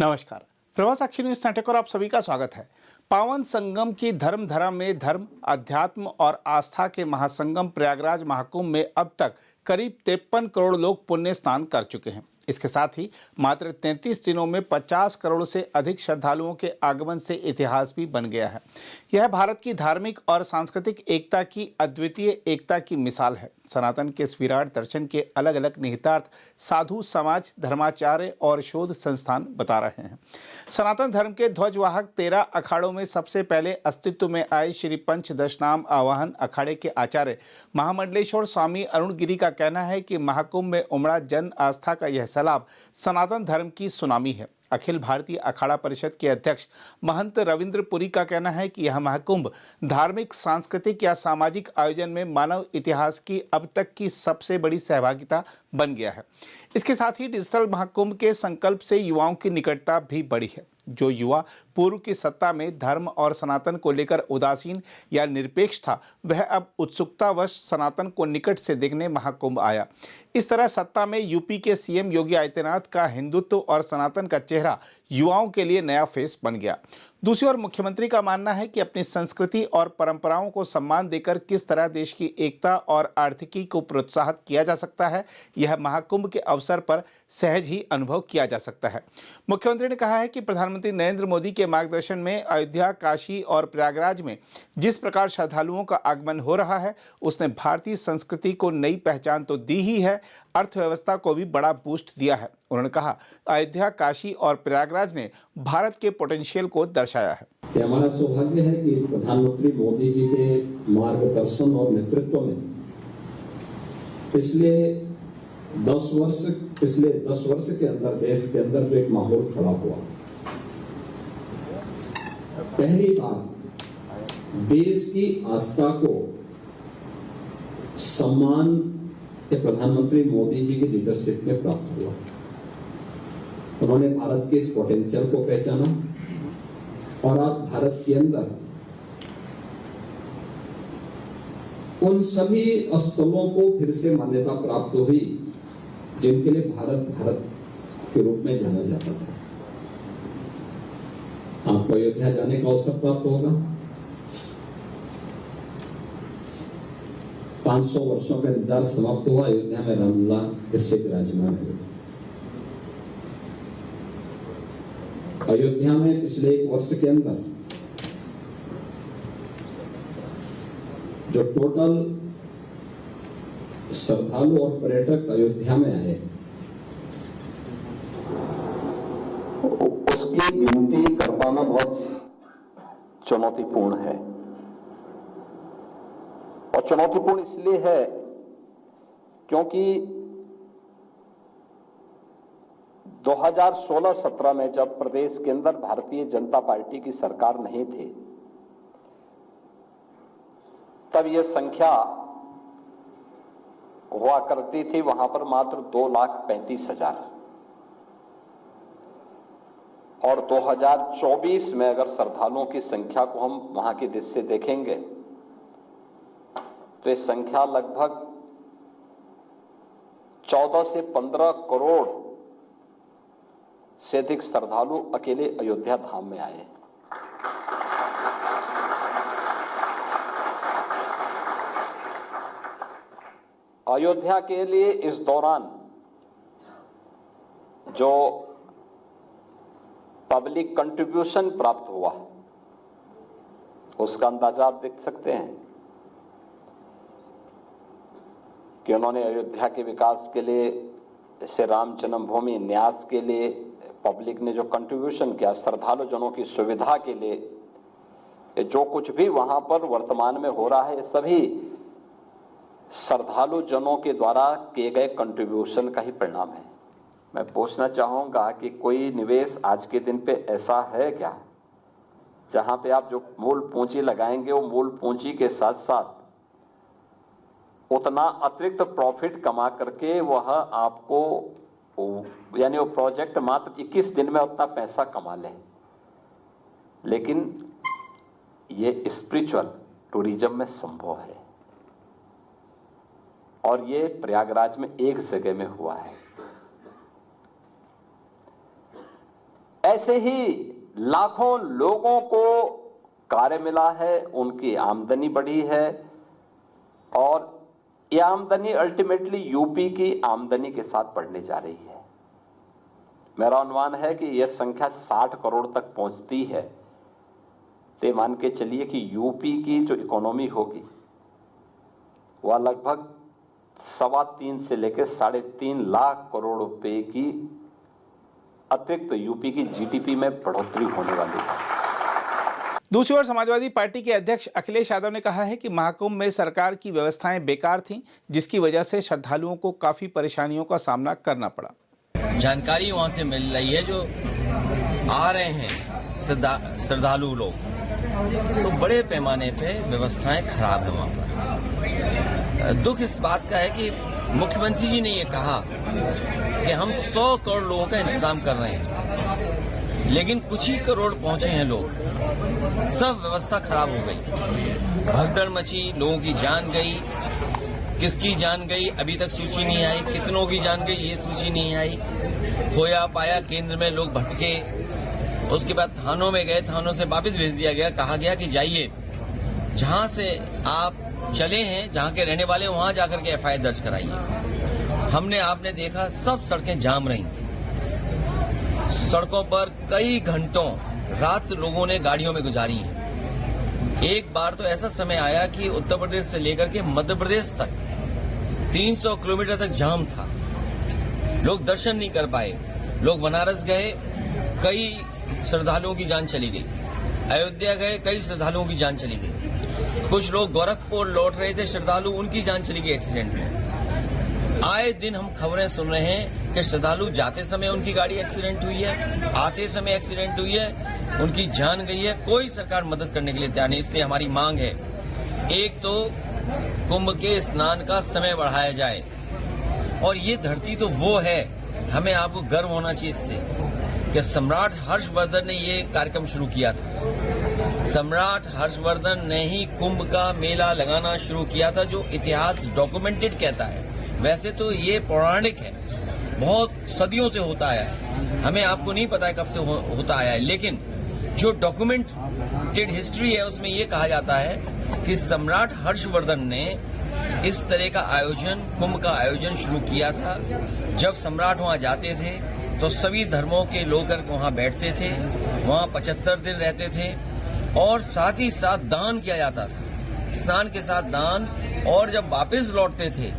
नमस्कार। प्रभा साक्षी न्यूज नाटक और आप सभी का स्वागत है। पावन संगम की धर्म धरा में धर्म, अध्यात्म और आस्था के महासंगम प्रयागराज महाकुंभ में अब तक करीब 53 करोड़ लोग पुण्य स्नान कर चुके हैं। इसके साथ ही मात्र 33 दिनों में 50 करोड़ से अधिक श्रद्धालुओं के आगमन से इतिहास भी बन गया है। यह भारत की धार्मिक और सांस्कृतिक एकता की अद्वितीय एकता की मिसाल है। सनातन के इस विराट दर्शन के अलग अलग निहितार्थ साधु समाज, धर्माचार्य और शोध संस्थान बता रहे हैं। सनातन धर्म के ध्वजवाहक 13 अखाड़ों में सबसे पहले अस्तित्व में आए श्री पंचदशनाम आवाहन अखाड़े के आचार्य महामंडलेश्वर स्वामी अरुण गिरी का कहना है कि महाकुंभ में उमड़ा जन आस्था का यह सैलाब सनातन धर्म की सुनामी है। अखिल भारतीय अखाड़ा परिषद के अध्यक्ष महंत रविंद्र पुरी का कहना है कि यह महाकुंभ धार्मिक, सांस्कृतिक या सामाजिक आयोजन में मानव इतिहास की अब तक की सबसे बड़ी सहभागिता बन गया है। इसके साथ ही डिजिटल महाकुंभ के संकल्प से युवाओं की निकटता भी बढ़ी है। जो युवा पूर्व की सत्ता में धर्म और सनातन को लेकर उदासीन या निरपेक्ष था, वह अब उत्सुकतावश सनातन को निकट से देखने महाकुंभ आया। इस तरह सत्ता में यूपी के सीएम योगी आदित्यनाथ का हिंदुत्व और सनातन का चेहरा युवाओं के लिए नया फेस बन गया। दूसरी ओर मुख्यमंत्री का मानना है कि अपनी संस्कृति और परंपराओं को सम्मान देकर किस तरह देश की एकता और आर्थिकी को प्रोत्साहित किया जा सकता है, यह महाकुंभ के अवसर पर सहज ही अनुभव किया जा सकता है। मुख्यमंत्री ने कहा है कि प्रधानमंत्री नरेंद्र मोदी के मार्गदर्शन में अयोध्या, काशी और प्रयागराज में जिस प्रकार श्रद्धालुओं का आगमन हो रहा है, उसने भारतीय संस्कृति को नई पहचान तो दी ही है, अर्थव्यवस्था को भी बड़ा बूस्ट दिया है। उन्होंने कहा, अयोध्या, काशी और प्रयागराज ने भारत के पोटेंशियल को दर्शाया है। ये हमारा सौभाग्य है कि प्रधानमंत्री मोदी जी के मार्गदर्शन और नेतृत्व में पिछले 10 वर्ष के अंदर देश के अंदर जो एक माहौल खड़ा हुआ, पहली बार देश की आस्था को सम्मान प्रधानमंत्री मोदी जी की लीडरशिप में प्राप्त हुआ। उन्होंने भारत के इस पोटेंशियल को पहचाना और आज भारत के अंदर उन सभी स्थलों को फिर से मान्यता प्राप्त हुई जिनके लिए भारत के रूप में जाना जाता था। आपको अयोध्या जाने का अवसर प्राप्त होगा। 500 वर्षों का इंतजार समाप्त हुआ। अयोध्या में रामलला फिर से विराजमान हुए। अयोध्या में पिछले 1 वर्ष के अंदर जो टोटल श्रद्धालु और पर्यटक अयोध्या में आए, उसकी गिनती कर पाना बहुत चुनौतीपूर्ण है। और चुनौतीपूर्ण इसलिए है क्योंकि 2016-17 में जब प्रदेश के अंदर भारतीय जनता पार्टी की सरकार नहीं थी, तब यह संख्या हुआ करती थी वहां पर मात्र 2,35,000। और 2024 में अगर श्रद्धालुओं की संख्या को हम वहां की दृष्टि से देखेंगे तो ये संख्या लगभग 14 से 15 करोड़ से अधिक श्रद्धालु अकेले अयोध्या धाम में आए। अयोध्या के लिए इस दौरान जो पब्लिक कंट्रीब्यूशन प्राप्त हुआ, उसका अंदाजा आप देख सकते हैं कि उन्होंने अयोध्या के विकास के लिए, जैसे राम जन्मभूमि न्यास के लिए पब्लिक ने जो कंट्रीब्यूशन किया, श्रद्धालु जनों की सुविधा के लिए जो कुछ भी वहां पर वर्तमान में हो रहा है, सभी श्रद्धालु जनों के द्वारा किए गए कंट्रीब्यूशन का ही परिणाम है। मैं पूछना चाहूंगा कि कोई निवेश आज के दिन पे ऐसा है क्या जहां पे आप जो मूल पूंजी लगाएंगे वो मूल पूंजी के साथ साथ उतना अतिरिक्त प्रॉफिट कमा करके वह आपको, यानी वो प्रोजेक्ट मात्र 21 दिन में उतना पैसा कमा ले। लेकिन ये स्पिरिचुअल टूरिज्म में संभव है और ये प्रयागराज में एक जगह में हुआ है। ऐसे ही लाखों लोगों को कार्य मिला है, उनकी आमदनी बढ़ी है और ये आमदनी अल्टीमेटली यूपी की आमदनी के साथ बढ़ने जा रही है। मेरा अनुमान है कि यह संख्या 60 करोड़ तक पहुंचती है तो मान के चलिए कि यूपी की जो इकोनॉमी होगी वह लगभग 3.25 से लेकर 3.5 लाख करोड़ रुपए की अतिरिक्त यूपी की जीडीपी में बढ़ोतरी होने वाली है। दूसरी ओर समाजवादी पार्टी के अध्यक्ष अखिलेश यादव ने कहा है कि महाकुंभ में सरकार की व्यवस्थाएं बेकार थीं, जिसकी वजह से श्रद्धालुओं को काफी परेशानियों का सामना करना पड़ा। जानकारी वहां से मिल रही है, जो आ रहे हैं श्रद्धालु लोग, तो बड़े पैमाने पे व्यवस्थाएं खराब है वहां पर। दुख इस बात का है कि मुख्यमंत्री जी ने ये कहा कि हम 100 करोड़ लोगों का इंतजाम कर रहे हैं, लेकिन कुछ ही करोड़ पहुंचे हैं लोग, सब व्यवस्था खराब हो गई, भगदड़ मची, लोगों की जान गई। किसकी जान गई अभी तक सूची नहीं आई, कितनों की जान गई ये सूची नहीं आई। खोया पाया केंद्र में लोग भटके, उसके बाद थानों में गए, थानों से वापस भेज दिया गया, कहा गया कि जाइए जहां से आप चले हैं, जहां के रहने वाले वहां जाकर के एफआईआर दर्ज कराइए। हमने आपने देखा सब सड़कें जाम रही, सड़कों पर कई घंटों रात लोगों ने गाड़ियों में गुजारी है। एक बार तो ऐसा समय आया कि उत्तर प्रदेश से लेकर के मध्य प्रदेश तक 300 किलोमीटर तक जाम था, लोग दर्शन नहीं कर पाए। लोग बनारस गए, कई श्रद्धालुओं की जान चली गई। अयोध्या गए, कई श्रद्धालुओं की जान चली गई। कुछ लोग गोरखपुर लौट रहे थे श्रद्धालु, उनकी जान चली गई एक्सीडेंट में। आए दिन हम खबरें सुन रहे हैं कि श्रद्धालु जाते समय उनकी गाड़ी एक्सीडेंट हुई है, आते समय एक्सीडेंट हुई है, उनकी जान गई है। कोई सरकार मदद करने के लिए तैयार नहीं। इसलिए हमारी मांग है, एक तो कुंभ के स्नान का समय बढ़ाया जाए, और ये धरती तो वो है, हमें आपको गर्व होना चाहिए इससे कि सम्राट हर्षवर्धन ने ये कार्यक्रम शुरू किया था। सम्राट हर्षवर्धन ने ही कुंभ का मेला लगाना शुरू किया था, जो इतिहास डॉक्यूमेंटेड कहता है। वैसे तो ये पौराणिक है, बहुत सदियों से होता आया है, हमें आपको नहीं पता है कब से होता आया है, लेकिन जो डॉक्यूमेंटेड हिस्ट्री है उसमें ये कहा जाता है कि सम्राट हर्षवर्धन ने इस तरह का आयोजन, कुंभ का आयोजन शुरू किया था। जब सम्राट वहां जाते थे तो सभी धर्मों के लोग वहां बैठते थे, वहां 75 दिन रहते थे, और साथ ही साथ दान किया जाता था, स्नान के साथ दान। और जब वापस लौटते थे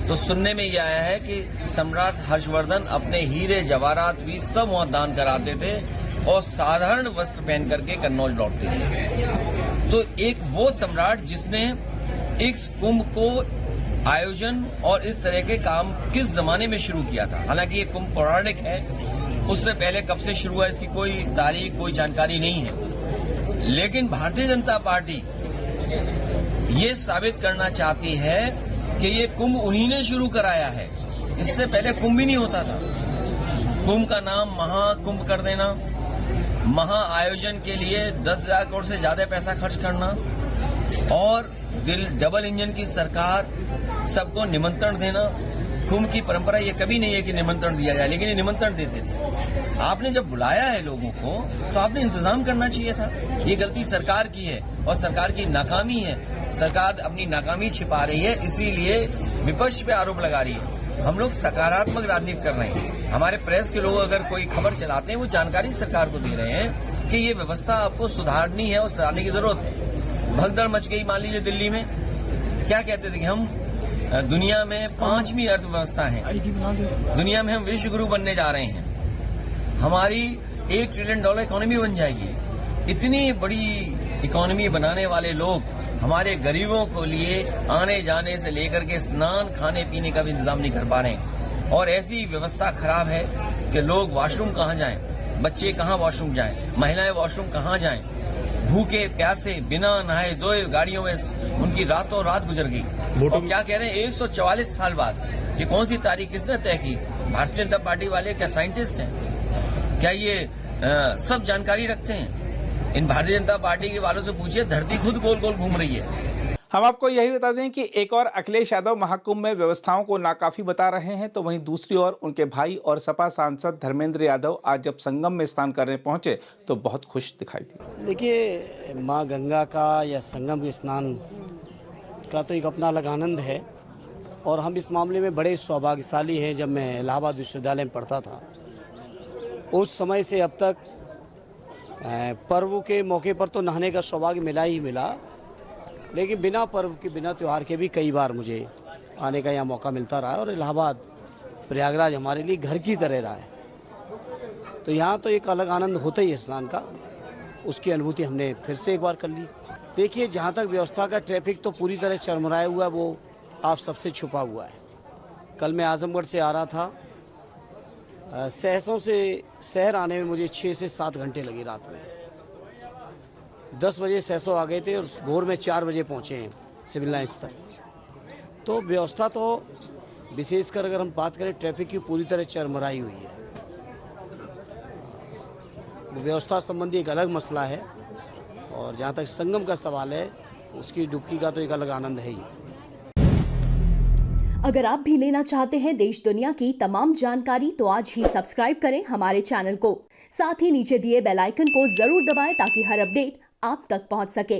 तो सुनने में यह आया है कि सम्राट हर्षवर्धन अपने हीरे जवाहरात भी सब वहां दान कराते थे और साधारण वस्त्र पहन करके कन्नौज लौटते थे। तो एक वो सम्राट जिसने इस कुंभ को आयोजन और इस तरह के काम किस जमाने में शुरू किया था। हालांकि ये कुंभ पौराणिक है, उससे पहले कब से शुरू हुआ इसकी कोई तारीख, कोई जानकारी नहीं है। लेकिन भारतीय जनता पार्टी ये साबित करना चाहती है कि ये कुंभ उन्हीं ने शुरू कराया है, इससे पहले कुंभ ही नहीं होता था। कुंभ का नाम महाकुंभ कर देना, महा आयोजन के लिए 10,000 करोड़ से ज्यादा पैसा खर्च करना, और डबल इंजन की सरकार, सबको निमंत्रण देना। कुंभ की परंपरा ये कभी नहीं है कि निमंत्रण दिया जाए, लेकिन ये निमंत्रण देते थे। आपने जब बुलाया है लोगों को तो आपने इंतजाम करना चाहिए था। ये गलती सरकार की है और सरकार की नाकामी है। सरकार अपनी नाकामी छिपा रही है, इसीलिए विपक्ष पे आरोप लगा रही है। हम लोग सकारात्मक राजनीति कर रहे हैं। हमारे प्रेस के लोग अगर कोई खबर चलाते हैं, वो जानकारी सरकार को दे रहे हैं कि ये व्यवस्था आपको सुधारनी है और सुधारने की जरूरत है। भगदड़ मच गई, मान लीजिए दिल्ली में, क्या कहते थे कि हम दुनिया में 5वीं अर्थव्यवस्था है, दुनिया में हम विश्व गुरु बनने जा रहे हैं, हमारी $1 ट्रिलियन इकोनॉमी बन जाएगी। इतनी बड़ी इकोनॉमी बनाने वाले लोग हमारे गरीबों को लिए आने जाने से लेकर के स्नान, खाने पीने का भी इंतजाम नहीं कर पा रहे हैं। और ऐसी व्यवस्था खराब है कि लोग वॉशरूम कहाँ जाएं, बच्चे कहाँ वॉशरूम जाएं, महिलाएं वॉशरूम कहाँ जाएं, भूखे प्यासे बिना नहाए धोए गाड़ियों में उनकी रातों रात गुजर गई। और क्या कह रहे हैं, 144 साल बाद, ये कौन सी तारीख किसने तय की? भारतीय जनता पार्टी वाले क्या साइंटिस्ट हैं? क्या ये सब जानकारी रखते हैं? इन भारतीय जनता पार्टी के वालों से पूछिए, धरती खुद गोल गोल घूम रही है। हम आपको यही बता दें कि एक और अखिलेश यादव महाकुंभ में व्यवस्थाओं को नाकाफी बता रहे हैं, तो वहीं दूसरी ओर उनके भाई और सपा सांसद धर्मेंद्र यादव आज जब संगम में स्नान करने पहुंचे तो बहुत खुश दिखाई दिए। देखिए, माँ गंगा का या संगम के स्नान का तो एक अपना अलग आनंद है और हम इस मामले में बड़े सौभाग्यशाली हैं। जब मैं इलाहाबाद विश्वविद्यालय में पढ़ता था उस समय से अब तक पर्व के मौके पर तो नहाने का सौभाग्य मिला ही मिला, लेकिन बिना पर्व के बिना त्यौहार के भी कई बार मुझे आने का यहाँ मौका मिलता रहा और इलाहाबाद प्रयागराज हमारे लिए घर की तरह रहा है। तो यहाँ तो एक अलग आनंद होता ही है स्नान का, उसकी अनुभूति हमने फिर से एक बार कर ली। देखिए, जहाँ तक व्यवस्था का ट्रैफिक तो पूरी तरह चरमराया हुआ है, वो आप सबसे छुपा हुआ है। कल मैं आजमगढ़ से आ रहा था, सहसों से शहर आने में मुझे 6 से 7 घंटे लगे। रात में 10 बजे सहसों आ गए थे और भोर में 4 बजे पहुँचे हैं सिविल लाइन्स तक। तो व्यवस्था तो विशेषकर अगर हम बात करें ट्रैफिक की, पूरी तरह चरमराई हुई है। व्यवस्था संबंधी एक अलग मसला है और जहाँ तक संगम का सवाल है उसकी डुबकी का तो एक अलग आनंद है ही। अगर आप भी लेना चाहते हैं देश दुनिया की तमाम जानकारी तो आज ही सब्सक्राइब करें हमारे चैनल को। साथ ही नीचे दिए बेल आइकन को जरूर दबाएं ताकि हर अपडेट आप तक पहुंच सके।